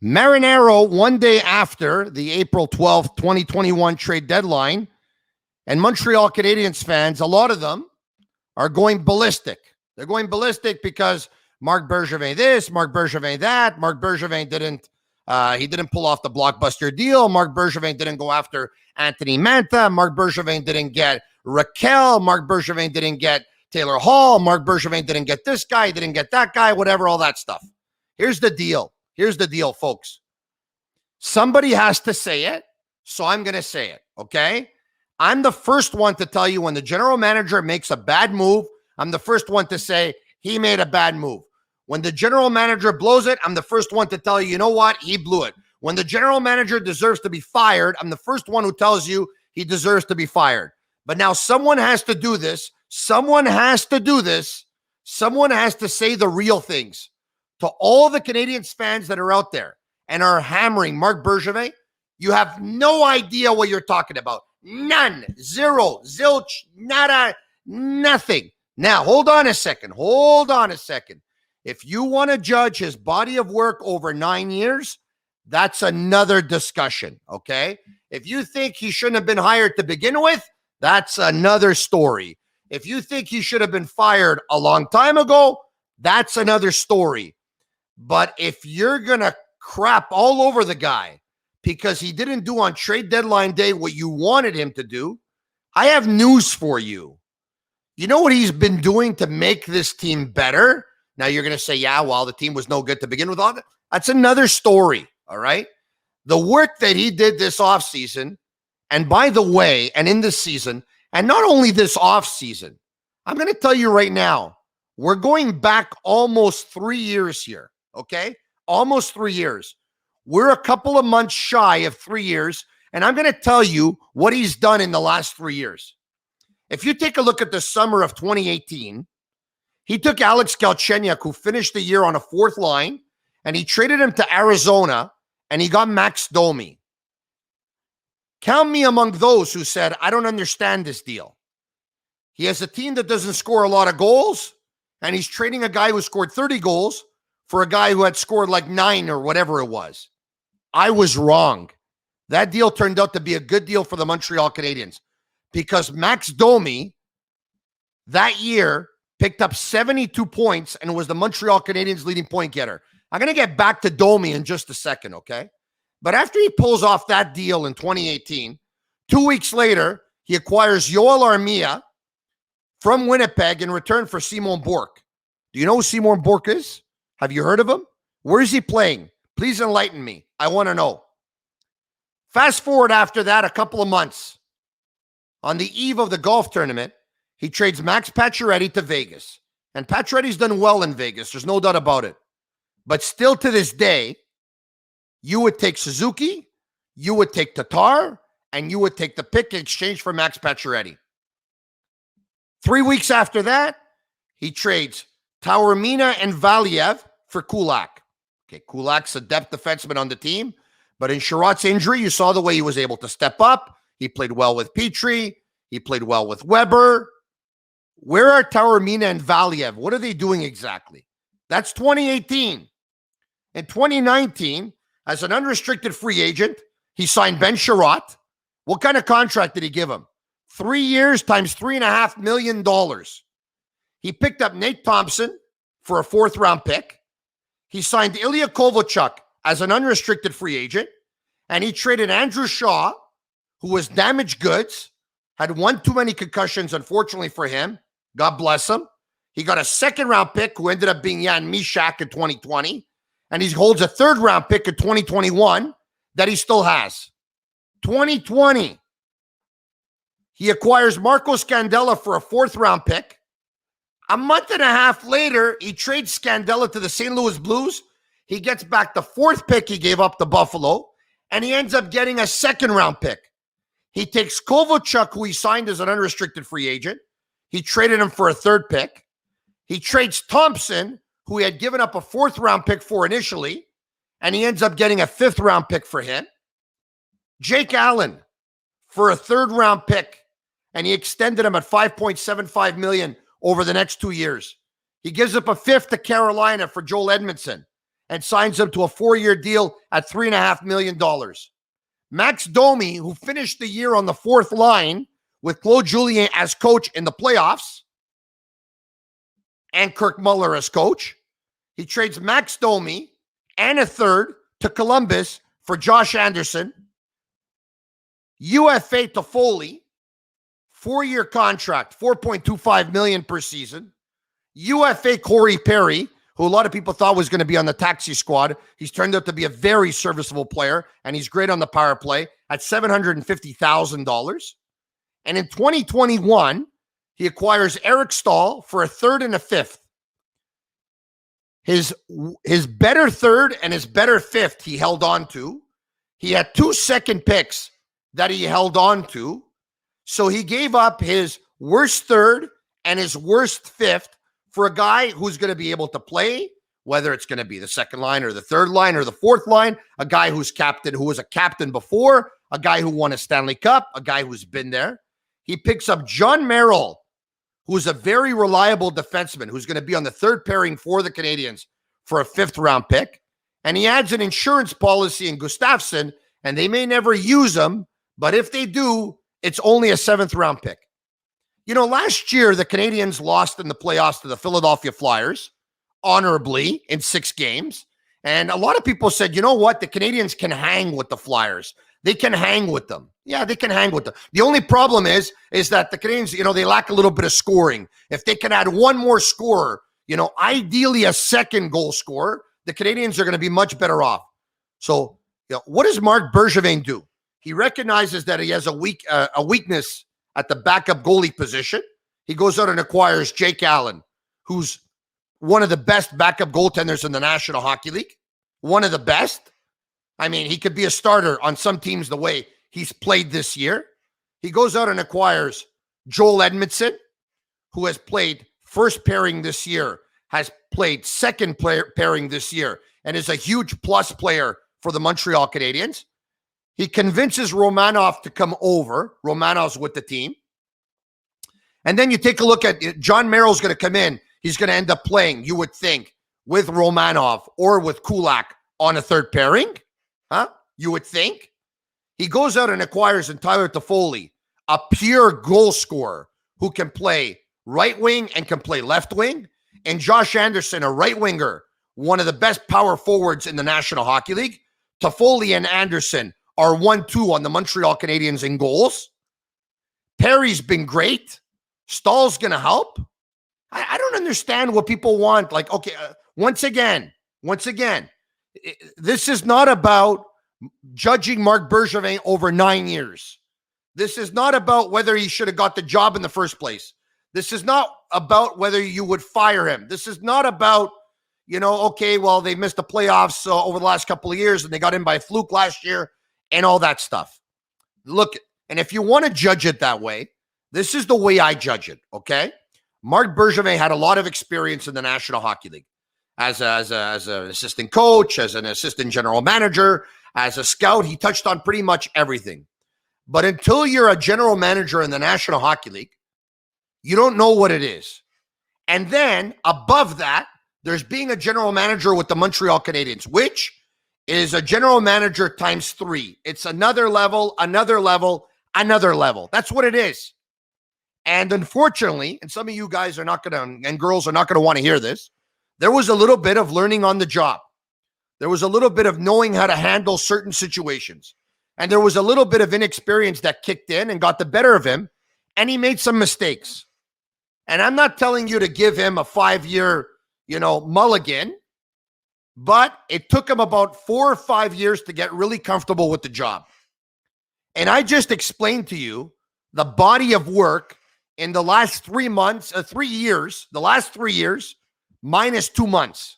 Marinero, one day after the April 12th, 2021 trade deadline, and Montreal Canadiens fans, a lot of them are going ballistic. They're going ballistic because Marc Bergevin this, Marc Bergevin that. Marc Bergevin didn't pull off the blockbuster deal. Marc Bergevin didn't go after Anthony Mantha. Marc Bergevin didn't get Raquel. Marc Bergevin didn't get Taylor Hall. Marc Bergevin didn't get this guy, didn't get that guy, whatever, all that stuff. Here's the deal. Here's the deal, folks. Somebody has to say it, so I'm going to say it, okay? I'm the first one to tell you when the general manager makes a bad move, I'm the first one to say he made a bad move. When the general manager blows it, I'm the first one to tell you, you know what? He blew it. When the general manager deserves to be fired, I'm the first one who tells you he deserves to be fired. But now someone has to do this. Someone has to do this. Someone has to say the real things. To all the Canadiens fans that are out there and are hammering Marc Bergevin, you have no idea what you're talking about. None. Zero. Zilch. Nada. Nothing. Now, hold on a second. Hold on a second. If you want to judge his body of work over 9 years, that's another discussion, okay? If you think he shouldn't have been hired to begin with, that's another story. If you think he should have been fired a long time ago, that's another story. But if you're going to crap all over the guy because he didn't do on trade deadline day what you wanted him to do, I have news for you. You know what he's been doing to make this team better? Now you're going to say, yeah, well, the team was no good to begin with. All that. That's another story, all right? The work that he did this offseason, and by the way, and in this season, and not only this offseason, I'm going to tell you right now, we're going back almost 3 years here, okay? Almost 3 years. We're a couple of months shy of 3 years, and I'm going to tell you what he's done in the last 3 years. If you take a look at the summer of 2018, he took Alex Galchenyuk, who finished the year on a fourth line, and he traded him to Arizona, and he got Max Domi. Count me among those who said, I don't understand this deal. He has a team that doesn't score a lot of goals, and he's trading a guy who scored 30 goals for a guy who had scored like 9 or whatever it was. I was wrong. That deal turned out to be a good deal for the Montreal Canadiens because Max Domi that year picked up 72 points and was the Montreal Canadiens' leading point getter. I'm going to get back to Domi in just a second, okay? But after he pulls off that deal in 2018, 2 weeks later, he acquires Yoel Armia from Winnipeg in return for Simon Bourque. Do you know who Simon Bourque is? Have you heard of him? Where is he playing? Please enlighten me. I want to know. Fast forward after that, a couple of months. On the eve of the golf tournament, he trades Max Pacioretty to Vegas. And Pacioretty's done well in Vegas. There's no doubt about it. But still to this day, you would take Suzuki, you would take Tatar, and you would take the pick in exchange for Max Pacioretty. 3 weeks after that, he trades Taormina and Valiev for Kulak. Okay, Kulak's a depth defenseman on the team, but in Sherratt's injury, you saw the way he was able to step up. He played well with Petrie. He played well with Weber. Where are Taormina and Valiev? What are they doing exactly? That's 2018. In 2019, as an unrestricted free agent, he signed Ben Sherratt. What kind of contract did he give him? 3 years times $3.5 million. He picked up Nate Thompson for a fourth-round pick. He signed Ilya Kovalchuk as an unrestricted free agent, and he traded Andrew Shaw, who was damaged goods, had one too many concussions, unfortunately for him. God bless him. He got a second-round pick who ended up being Jan Mysak in 2020, and he holds a third-round pick in 2021 that he still has. 2020. He acquires Marco Scandella for a fourth-round pick. A month and a half later, he trades Scandella to the St. Louis Blues. He gets back the fourth pick he gave up to Buffalo, and he ends up getting a second-round pick. He takes Kovalchuk, who he signed as an unrestricted free agent. He traded him for a third pick. He trades Thompson, who he had given up a fourth-round pick for initially, and he ends up getting a fifth-round pick for him. Jake Allen for a third-round pick, and he extended him at $5.75 million over the next 2 years. He gives up a fifth to Carolina for Joel Edmondson. and signs him to a 4-year deal at $3.5 million. Max Domi, who finished the year on the fourth line with Claude Julien as coach in the playoffs and Kirk Muller as coach, he trades Max Domi and a third to Columbus for Josh Anderson, UFA Toffoli, 4-year contract, $4.25 million per season. UFA Corey Perry, who a lot of people thought was going to be on the taxi squad. He's turned out to be a very serviceable player, and he's great on the power play at $750,000. And in 2021, he acquires Eric Stahl for a third and a fifth. His better third and his better fifth he held on to. He had 2 second picks that he held on to. So he gave up his worst third and his worst fifth for a guy who's going to be able to play, whether it's going to be the second line or the third line or the fourth line, a guy who's captain, who was a captain before, a guy who won a Stanley Cup, a guy who's been there. He picks up John Merrill, who's a very reliable defenseman, who's going to be on the third pairing for the Canadiens for a 5th-round pick. And he adds an insurance policy in Gustafsson, and they may never use him, but if they do, it's only a 7th-round pick. You know, last year, the Canadiens lost in the playoffs to the Philadelphia Flyers, honorably, in 6 games. And a lot of people said, you know what? The Canadiens can hang with the Flyers. They can hang with them. Yeah, they can hang with them. The only problem is that the Canadiens, you know, they lack a little bit of scoring. If they can add one more scorer, you know, ideally a second goal scorer, the Canadiens are going to be much better off. So, you know, what does Marc Bergevin do? He recognizes that he has a weakness at the backup goalie position. He goes out and acquires Jake Allen, who's one of the best backup goaltenders in the National Hockey League. One of the best. I mean, he could be a starter on some teams the way he's played this year. He goes out and acquires Joel Edmondson, who has played first pairing this year, has played second pairing this year, and is a huge plus player for the Montreal Canadiens. He convinces Romanov to come over. Romanov's with the team. And then you take a look at John Merrill's going to come in. He's going to end up playing, you would think, with Romanov or with Kulak on a third pairing. Huh? You would think. He goes out and acquires Tyler Toffoli, a pure goal scorer who can play right wing and can play left wing. And Josh Anderson, a right winger, one of the best power forwards in the National Hockey League. Toffoli and Anderson are 1-2 on the Montreal Canadiens in goals. Perry's been great. Stahl's going to help. I don't understand what people want. Like, okay, once again, this is not about judging Marc Bergevin over 9 years. This is not about whether he should have got the job in the first place. This is not about whether you would fire him. This is not about, you know, okay, well, they missed the playoffs over the last couple of years and they got in by fluke last year and all that stuff. Look, and if you want to judge it that way, this is the way I judge it, okay? Marc Bergevin had a lot of experience in the National Hockey League as an assistant coach, as an assistant general manager, as a scout. He touched on pretty much everything. But until you're a general manager in the National Hockey League, you don't know what it is. And then above that, there's being a general manager with the Montreal Canadiens, which is a general manager times 3. It's another level, another level, another level. That's what it is. And unfortunately, and some of you guys are not going to, and girls are not going to want to hear this, there was a little bit of learning on the job. There was a little bit of knowing how to handle certain situations. And there was a little bit of inexperience that kicked in and got the better of him. And he made some mistakes. And I'm not telling you to give him a 5-year, mulligan, but it took him about 4 or 5 years to get really comfortable with the job. And I just explained to you the body of work in the last 3 months, 3 years, the last 3 years, minus 2 months.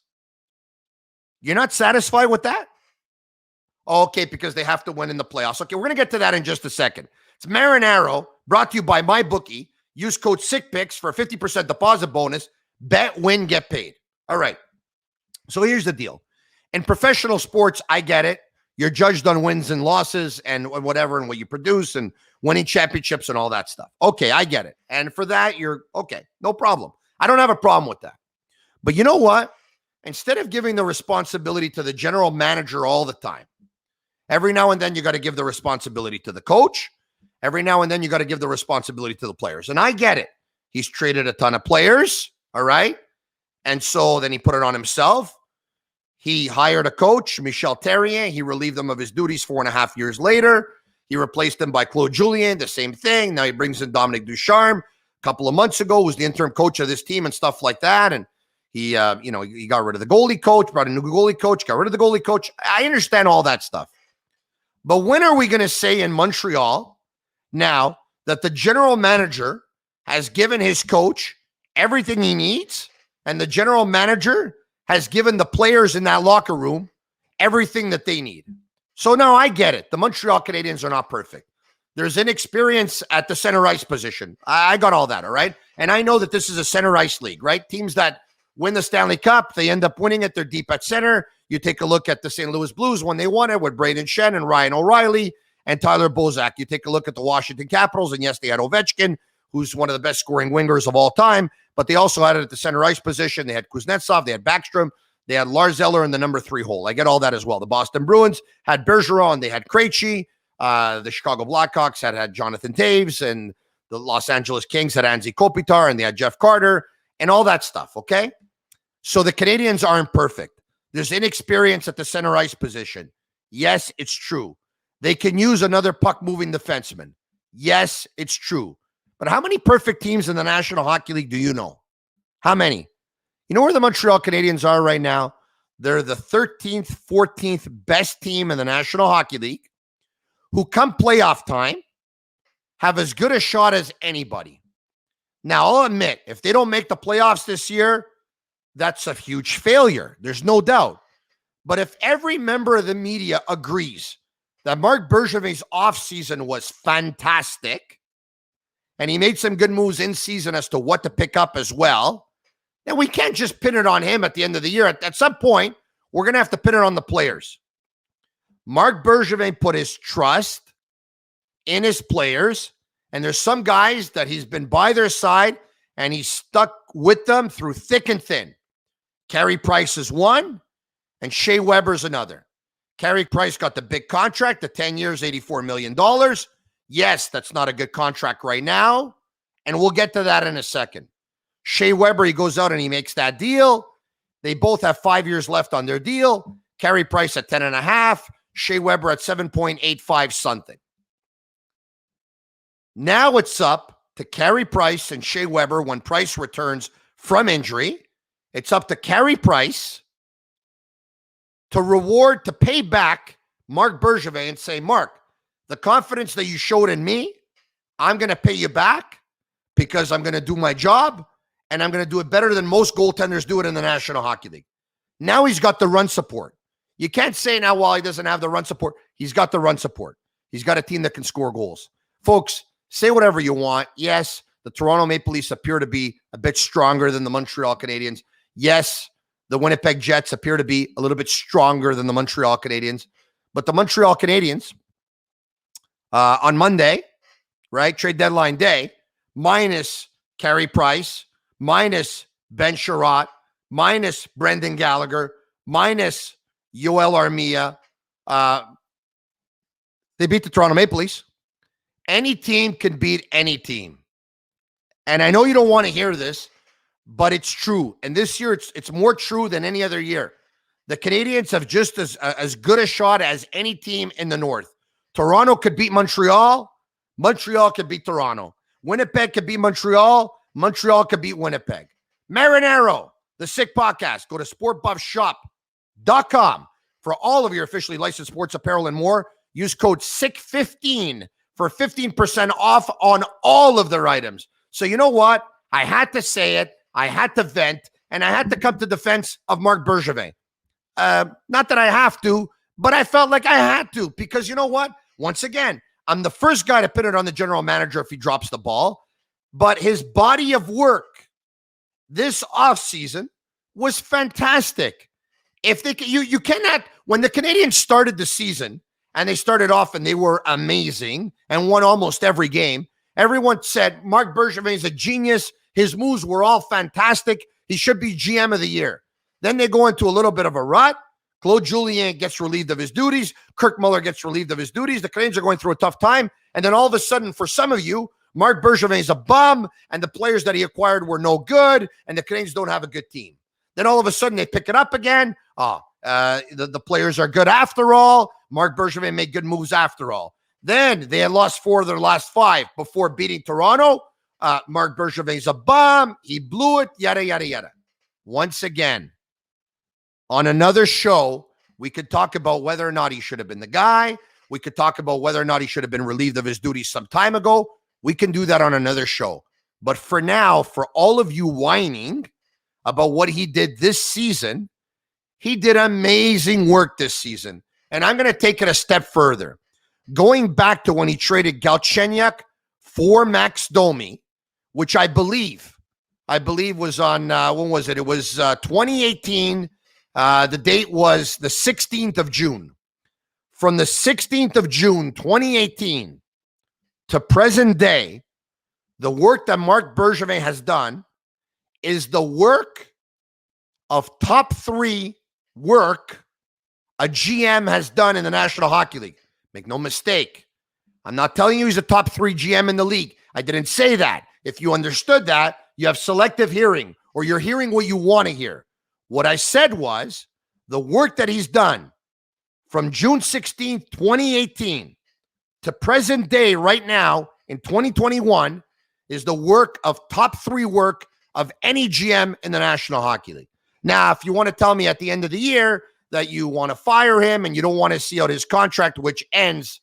You're not satisfied with that? Okay, because they have to win in the playoffs. Okay, we're going to get to that in just a second. It's Marinaro, brought to you by MyBookie. Use code SICKPICKS for a 50% deposit bonus. Bet, win, get paid. All right. So here's the deal. In professional sports, I get it. You're judged on wins and losses and whatever and what you produce and winning championships and all that stuff. Okay, I get it. And for that, you're okay. No problem. I don't have a problem with that. But you know what? instead of giving the responsibility to the general manager all the time, every now and then you got to give the responsibility to the coach. Every now and then you got to give the responsibility to the players. And I get it. He's traded a ton of players, all right? And so then he put it on himself. He hired a coach, Michel Therrien. He relieved him of his duties 4.5 years later. He replaced him by Claude Julien, the same thing. Now he brings in Dominic Ducharme. A couple of months ago, was the interim coach of this team and stuff like that. And he got rid of the goalie coach, brought a new goalie coach, got rid of the goalie coach. I understand all that stuff. But when are we going to say in Montreal now that the general manager has given his coach everything he needs, and the general manager has given the players in that locker room everything that they need? So now I get it. The Montreal Canadiens are not perfect. There's inexperience at the center ice position. I got all that, all right? And I know that this is a center ice league, right? Teams that win the Stanley Cup, they end up winning it. They're deep at center. You take a look at the St. Louis Blues when they won it with Braden Shen and Ryan O'Reilly and Tyler Bozak. You take a look at the Washington Capitals, and yes, they had Ovechkin, who's one of the best scoring wingers of all time, but they also had it at the center ice position. They had Kuznetsov, they had Backstrom, they had Lars Eller in the number 3 hole. I get all that as well. The Boston Bruins had Bergeron, they had Krejci. The Chicago Blackhawks had Jonathan Taves, and the Los Angeles Kings had Anze Kopitar, and they had Jeff Carter, and all that stuff, okay? So the Canadiens aren't perfect. There's inexperience at the center ice position. Yes, it's true. They can use another puck-moving defenseman. Yes, it's true. But how many perfect teams in the National Hockey League do you know? How many? You know where the Montreal Canadiens are right now? They're the 13th, 14th best team in the National Hockey League, who come playoff time have as good a shot as anybody. Now, I'll admit, if they don't make the playoffs this year, that's a huge failure. There's no doubt. But if every member of the media agrees that Marc Bergevin's offseason was fantastic, and he made some good moves in season as to what to pick up as well, then we can't just pin it on him at the end of the year. At some point, we're going to have to pin it on the players. Marc Bergevin put his trust in his players, and there's some guys that he's been by their side, and he's stuck with them through thick and thin. Carey Price is one, and Shea Weber's another. Carey Price got the big contract, the 10 years, $84 million. Yes, that's not a good contract right now, and we'll get to that in a second. Shea Weber, he goes out and he makes that deal. They both have 5 years left on their deal. Carey Price at 10.5, Shea Weber at 7.85 something. Now it's up to Carey Price and Shea Weber when Price returns from injury. It's up to Carey Price to pay back Marc Bergevin and say, Marc, the confidence that you showed in me, I'm going to pay you back because I'm going to do my job, and I'm going to do it better than most goaltenders do it in the National Hockey League. Now he's got the run support. You can't say now, well, he doesn't have the run support. He's got the run support. He's got a team that can score goals. Folks, say whatever you want. Yes, the Toronto Maple Leafs appear to be a bit stronger than the Montreal Canadiens. Yes, the Winnipeg Jets appear to be a little bit stronger than the Montreal Canadiens. But the Montreal Canadiens, on Monday, right, trade deadline day, minus Carey Price, minus Ben Sherratt, minus Brendan Gallagher, minus Yoel Armia, they beat the Toronto Maple Leafs. Any team can beat any team. And I know you don't want to hear this, but it's true. And this year, it's more true than any other year. The Canadiens have just as good a shot as any team in the North. Toronto could beat Montreal. Montreal could beat Toronto. Winnipeg could beat Montreal. Montreal could beat Winnipeg. Marinaro, the Sick Podcast. Go to sportbuffshop.com for all of your officially licensed sports apparel and more. Use code SICK15 for 15% off on all of their items. So you know what? I had to say it. I had to vent, and I had to come to defense of Marc Bergevin. Not that I have to, but I felt like I had to, because you know what? Once again, I'm the first guy to pin it on the general manager if he drops the ball, but his body of work this offseason was fantastic. If they you cannot, when the Canadiens started the season and they started off and they were amazing and won almost every game, everyone said Marc Bergevin is a genius. His moves were all fantastic. He should be GM of the year. Then they go into a little bit of a rut. Claude Julien gets relieved of his duties. Kirk Muller gets relieved of his duties. The Canadiens are going through a tough time. And then all of a sudden, for some of you, Marc Bergevin is a bum, and the players that he acquired were no good, and the Canadiens don't have a good team. Then all of a sudden, they pick it up again. The players are good after all. Marc Bergevin made good moves after all. Then they had lost 4 of their last 5 before beating Toronto. Marc Bergevin's a bum. He blew it, yada, yada, yada. Once again, on another show, we could talk about whether or not he should have been the guy. We could talk about whether or not he should have been relieved of his duties some time ago. We can do that on another show. But for now, for all of you whining about what he did this season, he did amazing work this season. And I'm going to take it a step further. Going back to when he traded Galchenyuk for Max Domi, which I believe was on, when was it? It was 2018. The date was the 16th of June. From the 16th of June, 2018 to present day, the work that Marc Bergevin has done is the work of top 3 work a GM has done in the National Hockey League. Make no mistake. I'm not telling you he's a top 3 GM in the league. I didn't say that. If you understood that, you have selective hearing, or you're hearing what you want to hear. What I said was the work that he's done from June 16th, 2018 to present day right now in 2021 is the work of top 3 work of any GM in the National Hockey League. Now, if you want to tell me at the end of the year that you want to fire him and you don't want to see out his contract, which ends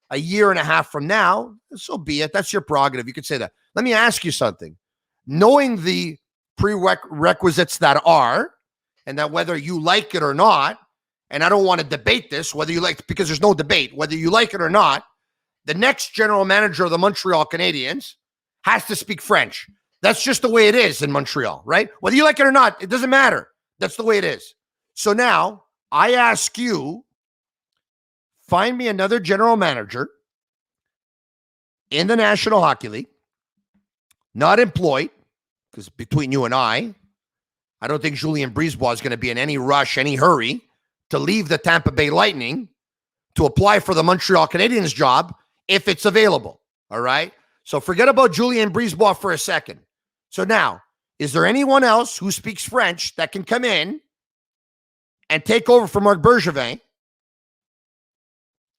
a year and a half from now, so be it. That's your prerogative. You could say that. Let me ask you something. Knowing the prerequisites that are, and that whether you like it or not, and I don't want to debate this, whether you like, because there's no debate, whether you like it or not, the next general manager of the Montreal Canadiens has to speak French. That's just the way it is in Montreal, right? Whether you like it or not, it doesn't matter. That's the way it is. So now I ask you, find me another general manager in the National Hockey League, not employed, because between you and I don't think Julien Brisebois is going to be in any rush, any hurry to leave the Tampa Bay Lightning to apply for the Montreal Canadiens job if it's available, all right? So forget about Julien Brisebois for a second. So now, is there anyone else who speaks French that can come in and take over for Marc Bergevin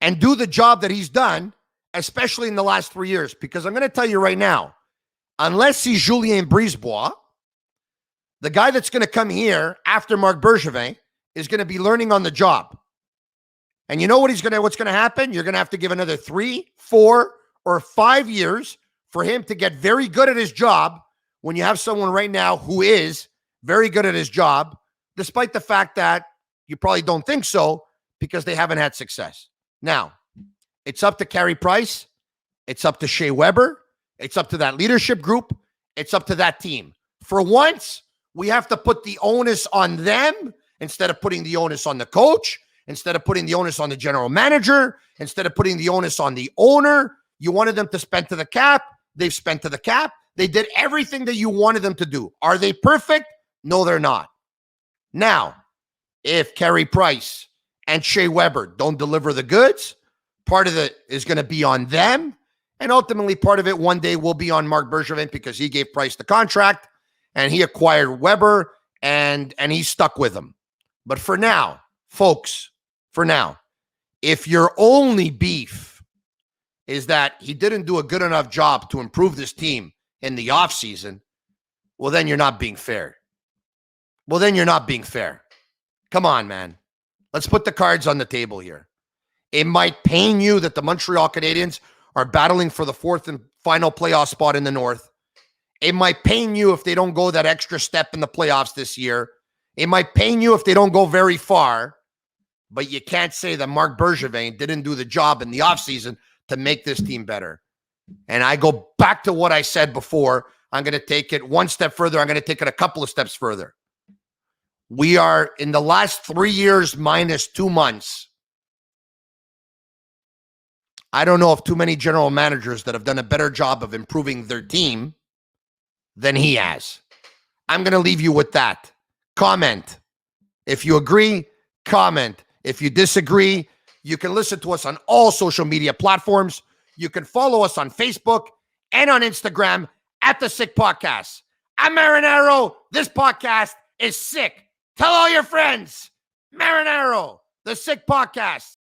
and do the job that he's done, especially in the last 3 years? Because I'm going to tell you right now, unless he's Julien Brisebois, the guy that's going to come here after Marc Bergevin is going to be learning on the job. And you know what's going to happen? You're going to have to give another 3, 4, or 5 years for him to get very good at his job when you have someone right now who is very good at his job, despite the fact that you probably don't think so because they haven't had success. Now, it's up to Carey Price. It's up to Shea Weber. It's up to that leadership group. It's up to that team. For once, we have to put the onus on them instead of putting the onus on the coach, instead of putting the onus on the general manager, instead of putting the onus on the owner. You wanted them to spend to the cap. They've spent to the cap. They did everything that you wanted them to do. Are they perfect? No, they're not. Now, if Carey Price and Shea Weber don't deliver the goods, part of it is going to be on them. And ultimately, part of it one day will be on Marc Bergevin because he gave Price the contract and he acquired Weber and he stuck with him. But for now, folks, if your only beef is that he didn't do a good enough job to improve this team in the offseason, well, then you're not being fair. Come on, man. Let's put the cards on the table here. It might pain you that the Montreal Canadiens are battling for the 4th and final playoff spot in the North. It might pain you if they don't go that extra step in the playoffs this year. It might pain you if they don't go very far. But you can't say that Marc Bergevin didn't do the job in the offseason to make this team better. And I go back to what I said before. I'm going to take it one step further. I'm going to take it a couple of steps further. We are in the last 3 years minus 2 months. I don't know of too many general managers that have done a better job of improving their team than he has. I'm going to leave you with that. Comment. If you agree, comment. If you disagree, you can listen to us on all social media platforms. You can follow us on Facebook and on Instagram at The Sick Podcast. I'm Marinaro. This podcast is sick. Tell all your friends. Marinaro, The Sick Podcast.